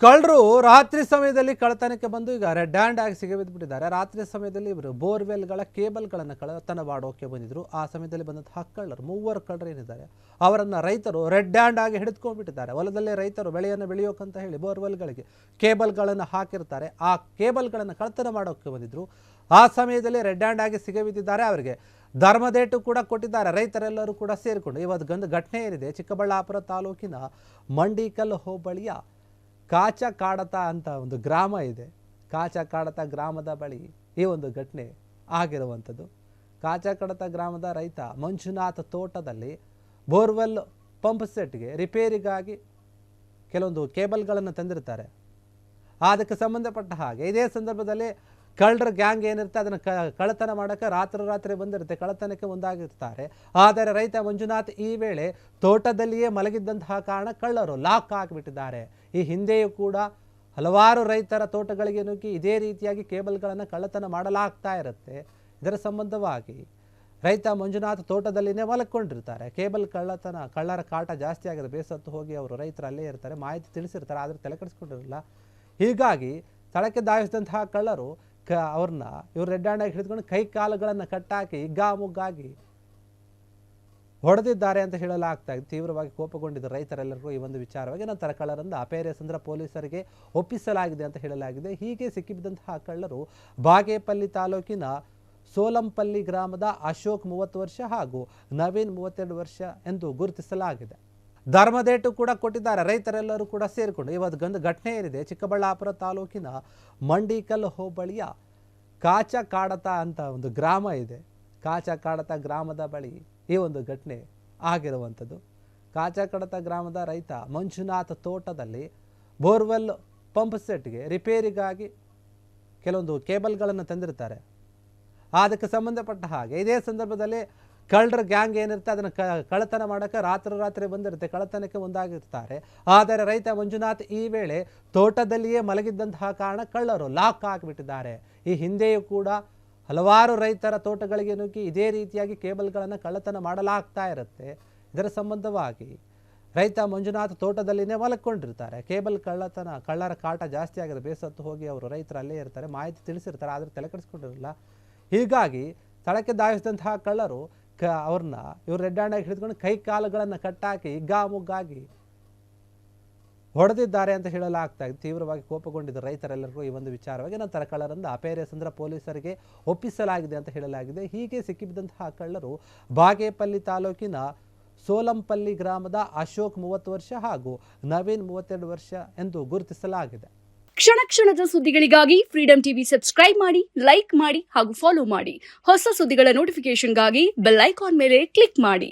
ಕಳ್ಳರು ರಾತ್ರಿ ಸಮಯದಲ್ಲಿ ಕಳ್ಳತನಕ್ಕೆ ಬಂದು ಈಗ ರೆಡ್ ಹ್ಯಾಂಡ್ ಆಗಿ ಸಿಗಬಿದ್ದುಬಿಟ್ಟಿದ್ದಾರೆ. ರಾತ್ರಿ ಸಮಯದಲ್ಲಿ ಇವರು ಬೋರ್ವೆಲ್ಗಳ ಕೇಬಲ್ಗಳನ್ನು ಕಳ್ಳತನ ಮಾಡೋಕೆ ಬಂದಿದ್ರು. ಆ ಸಮಯದಲ್ಲಿ ಬಂದಂತಹ ಕಳ್ಳರು, ಮೂವರು ಕಳ್ಳರು ಏನಿದ್ದಾರೆ ಅವರನ್ನು ರೈತರು ರೆಡ್ ಹ್ಯಾಂಡ್ ಆಗಿ ಹಿಡಿದುಕೊಂಡ್ಬಿಟ್ಟಿದ್ದಾರೆ. ಹೊಲದಲ್ಲೇ ರೈತರು ಬೆಳೆಯನ್ನು ಬೆಳೆಯೋಕಂತ ಹೇಳಿ ಬೋರ್ವೆಲ್ಗಳಿಗೆ ಕೇಬಲ್ಗಳನ್ನು ಹಾಕಿರ್ತಾರೆ. ಆ ಕೇಬಲ್ಗಳನ್ನು ಕಳ್ಳತನ ಮಾಡೋಕೆ ಬಂದಿದ್ರು. ಆ ಸಮಯದಲ್ಲಿ ರೆಡ್ ಹ್ಯಾಂಡ್ ಆಗಿ ಸಿಗಬಿದ್ದಿದ್ದಾರೆ. ಅವರಿಗೆ ಧರ್ಮದೇಟು ಕೂಡ ಕೊಟ್ಟಿದ್ದಾರೆ. ರೈತರೆಲ್ಲರೂ ಕೂಡ ಸೇರಿಕೊಂಡು ಇವತ್ತು ಗಂದು ಘಟನೆ ಏನಿದೆ, ಚಿಕ್ಕಬಳ್ಳಾಪುರ ತಾಲೂಕಿನ ಮಂಡಿಕಲ್ ಹೋಬಳಿಯ ಕಾಚಕಾಡತ ಅಂತ ಒಂದು ಗ್ರಾಮ ಇದೆ. ಕಾಚಕಾಡತ ಗ್ರಾಮದ ಬಳಿ ಈ ಒಂದು ಘಟನೆ ಆಗಿರುವಂಥದ್ದು. ಕಾಚಕಾಡತ ಗ್ರಾಮದ ರೈತ ಮಂಜುನಾಥ್ ತೋಟದಲ್ಲಿ ಬೋರ್ವೆಲ್ ಪಂಪ್ ಸೆಟ್ಗೆ ರಿಪೇರಿಗಾಗಿ ಕೆಲವೊಂದು ಕೇಬಲ್ಗಳನ್ನು ತಂದಿರ್ತಾರೆ. ಅದಕ್ಕೆ ಸಂಬಂಧಪಟ್ಟ ಹಾಗೆ ಇದೇ ಸಂದರ್ಭದಲ್ಲಿ ಕಳ್ಳರ ಗ್ಯಾಂಗ್ ಏನಿರುತ್ತೆ ಅದನ್ನು ಕಳ್ಳತನ ಮಾಡೋಕ್ಕೆ ರಾತ್ರಿ ಬಂದಿರುತ್ತೆ. ಕಳ್ಳತನಕ್ಕೆ ಮುಂದಾಗಿರ್ತಾರೆ. ಆದರೆ ರೈತ ಮಂಜುನಾಥ್ ಈ ವೇಳೆ ತೋಟದಲ್ಲಿಯೇ ಮಲಗಿದ್ದಂತಹ ಕಾರಣ ಕಳ್ಳರು ಲಾಕ್ ಆಗಿಬಿಟ್ಟಿದ್ದಾರೆ. ಈ ಹಿಂದೆಯೂ ಕೂಡ ಹಲವಾರು ರೈತರ ತೋಟಗಳಿಗೆ ನುಗ್ಗಿ ಇದೇ ರೀತಿಯಾಗಿ ಕೇಬಲ್ಗಳನ್ನು ಕಳ್ಳತನ ಮಾಡಲಾಗ್ತಾ ಇರುತ್ತೆ. ಇದರ ಸಂಬಂಧವಾಗಿ ರೈತ ಮಂಜುನಾಥ್ ತೋಟದಲ್ಲಿನೇ ಮಲಕೊಂಡಿರ್ತಾರೆ. ಕೇಬಲ್ ಕಳ್ಳರ ಕಾಟ ಜಾಸ್ತಿ ಆಗಿದೆ. ಬೇಸತ್ತು ಹೋಗಿ ಅವರು ರೈತರು ಅಲ್ಲೇ ಇರ್ತಾರೆ. ಮಾಹಿತಿ ತಿಳಿಸಿರ್ತಾರೆ, ಆದರೆ ತಲೆ ಕೆಡಿಸ್ಕೊಂಡಿರಲಿಲ್ಲ. ಹೀಗಾಗಿ ಸ್ಥಳಕ್ಕೆ ಧಾವಿಸಿದಂತಹ ಕಳ್ಳರು ಅವ್ರನ್ನ ಇವರು ರೆಡ್ ಹ್ಯಾಂಡ್ ಆಗಿ ಹಿಡಿದುಕೊಂಡು ಕೈ ಕಾಲುಗಳನ್ನು ಕಟ್ಟಾಕಿ ಹಿಗ್ಗಾಮುಗ್ಗಾಗಿ ಹೊಡೆದಿದ್ದಾರೆ ಅಂತ ಹೇಳಲಾಗ್ತಾ ಇದೆ. ತೀವ್ರವಾಗಿ ಕೋಪಗೊಂಡಿದ್ದ ರೈತರೆಲ್ಲರಿಗೂ ಈ ಒಂದು ವಿಚಾರವಾಗಿ ನಂತರ ಕಳ್ಳರನ್ನು ಅಪೇರೆಸಂದ್ರ ಪೊಲೀಸರಿಗೆ ಒಪ್ಪಿಸಲಾಗಿದೆ ಅಂತ ಹೇಳಲಾಗಿದೆ. ಹೀಗೆ ಸಿಕ್ಕಿಬಿದ್ದಂತಹ ಕಳ್ಳರು ಬಾಗೇಪಲ್ಲಿ ತಾಲೂಕಿನ ಸೋಲಂಪಲ್ಲಿ ಗ್ರಾಮದ ಅಶೋಕ್ 30 ವರ್ಷ ಹಾಗೂ ನವೀನ್ 32 ವರ್ಷ ಎಂದು ಗುರುತಿಸಲಾಗಿದೆ. ಧರ್ಮದೇಟು ಕೂಡ ಕೊಟ್ಟಿದ್ದಾರೆ. ರೈತರೆಲ್ಲರೂ ಕೂಡ ಸೇರಿಕೊಂಡು ಇವತ್ತು ಗಂದು ಘಟನೆ ಏನಿದೆ, ಚಿಕ್ಕಬಳ್ಳಾಪುರ ತಾಲೂಕಿನ ಮಂಡಿಕಲ್ ಹೋಬಳಿಯ ಕಾಚಕಾಡತ ಅಂತ ಒಂದು ಗ್ರಾಮ ಇದೆ. ಕಾಚಕಾಡತ ಗ್ರಾಮದ ಬಳಿ ಈ ಒಂದು ಘಟನೆ ಆಗಿರುವಂಥದ್ದು. ಕಾಚಕಾಡತ ಗ್ರಾಮದ ರೈತ ಮಂಜುನಾಥ್ ತೋಟದಲ್ಲಿ ಬೋರ್ವೆಲ್ ಪಂಪ್ ಸೆಟ್ಗೆ ರಿಪೇರಿಗಾಗಿ ಕೆಲವೊಂದು ಕೇಬಲ್ಗಳನ್ನು ತಂದಿರ್ತಾರೆ. ಅದಕ್ಕೆ ಸಂಬಂಧಪಟ್ಟ ಹಾಗೆ ಇದೇ ಸಂದರ್ಭದಲ್ಲಿ ಕಳ್ಳರ ಗ್ಯಾಂಗ್ ಏನಿರುತ್ತೆ ಅದನ್ನು ಕಳ್ಳತನ ಮಾಡೋಕ್ಕೆ ರಾತ್ರಿ ಬಂದಿರುತ್ತೆ. ಕಳ್ಳತನಕ್ಕೆ ಮುಂದಾಗಿರ್ತಾರೆ. ಆದರೆ ರೈತ ಮಂಜುನಾಥ್ ಈ ವೇಳೆ ತೋಟದಲ್ಲಿಯೇ ಮಲಗಿದ್ದಂತಹ ಕಾರಣ ಕಳ್ಳರು ಲಾಕ್ ಆಗಿಬಿಟ್ಟಿದ್ದಾರೆ. ಈ ಹಿಂದೆಯೂ ಕೂಡ ಹಲವಾರು ರೈತರ ತೋಟಗಳಿಗೆ ನುಗ್ಗಿ ಇದೇ ರೀತಿಯಾಗಿ ಕೇಬಲ್ಗಳನ್ನು ಕಳ್ಳತನ ಮಾಡಲಾಗ್ತಾ ಇರುತ್ತೆ. ಇದರ ಸಂಬಂಧವಾಗಿ ರೈತ ಮಂಜುನಾಥ್ ತೋಟದಲ್ಲಿನೇ ಮಲಕೊಂಡಿರ್ತಾರೆ. ಕೇಬಲ್ ಕಳ್ಳರ ಕಾಟ ಜಾಸ್ತಿ ಆಗಿದೆ. ಬೇಸತ್ತು ಹೋಗಿ ಅವರು ರೈತರು ಅಲ್ಲೇ ಇರ್ತಾರೆ. ಮಾಹಿತಿ ತಿಳಿಸಿರ್ತಾರೆ, ಆದರೆ ತಲೆ ಕೆಡಿಸ್ಕೊಂಡಿರಲಿಲ್ಲ. ಹೀಗಾಗಿ ಸ್ಥಳಕ್ಕೆ ಧಾವಿಸಿದಂತಹ ಕಳ್ಳರು ಅವ್ರನ್ನ ಇವರು ರೆಡ್ ಹ್ಯಾಂಡ್ ಆಗಿ ಹಿಡಿದುಕೊಂಡು ಕೈ ಕಾಲುಗಳನ್ನು ಕಟ್ಟಾಕಿ ಹಿಗ್ಗಾಮುಗ್ಗಾಗಿ ಹೊಡೆದಿದ್ದಾರೆ ಅಂತ ಹೇಳಲಾಗ್ತಾ ಇದೆ. ತೀವ್ರವಾಗಿ ಕೋಪಗೊಂಡಿದ್ದ ರೈತರೆಲ್ಲರಿಗೂ ಈ ಒಂದು ವಿಚಾರವಾಗಿ ನಂತರ ಕಳ್ಳರನ್ನು ಅಪೇರೆಸಂದ್ರ ಪೊಲೀಸರಿಗೆ ಒಪ್ಪಿಸಲಾಗಿದೆ ಅಂತ ಹೇಳಲಾಗಿದೆ. ಹೀಗೆ ಸಿಕ್ಕಿಬಿದ್ದಂತಹ ಕಳ್ಳರು ಬಾಗೇಪಲ್ಲಿ ತಾಲೂಕಿನ ಸೋಲಂಪಲ್ಲಿ ಗ್ರಾಮದ ಅಶೋಕ್ 30 ವರ್ಷ ಹಾಗೂ ನವೀನ್ 32 ವರ್ಷ ಎಂದು ಗುರುತಿಸಲಾಗಿದೆ. ಕ್ಷಣ ಕ್ಷಣದ ಸುದ್ದಿಗಳಿಗಾಗಿ ಫ್ರೀಡಂ ಟಿವಿ ಸಬ್ಸ್ಕ್ರೈಬ್ ಮಾಡಿ, ಲೈಕ್ ಮಾಡಿ ಹಾಗೂ ಫಾಲೋ ಮಾಡಿ. ಹೊಸ ಸುದ್ದಿಗಳ ನೋಟಿಫಿಕೇಶನ್ಗಾಗಿ ಬೆಲ್ ಐಕಾನ್ ಮೇಲೆ ಕ್ಲಿಕ್ ಮಾಡಿ.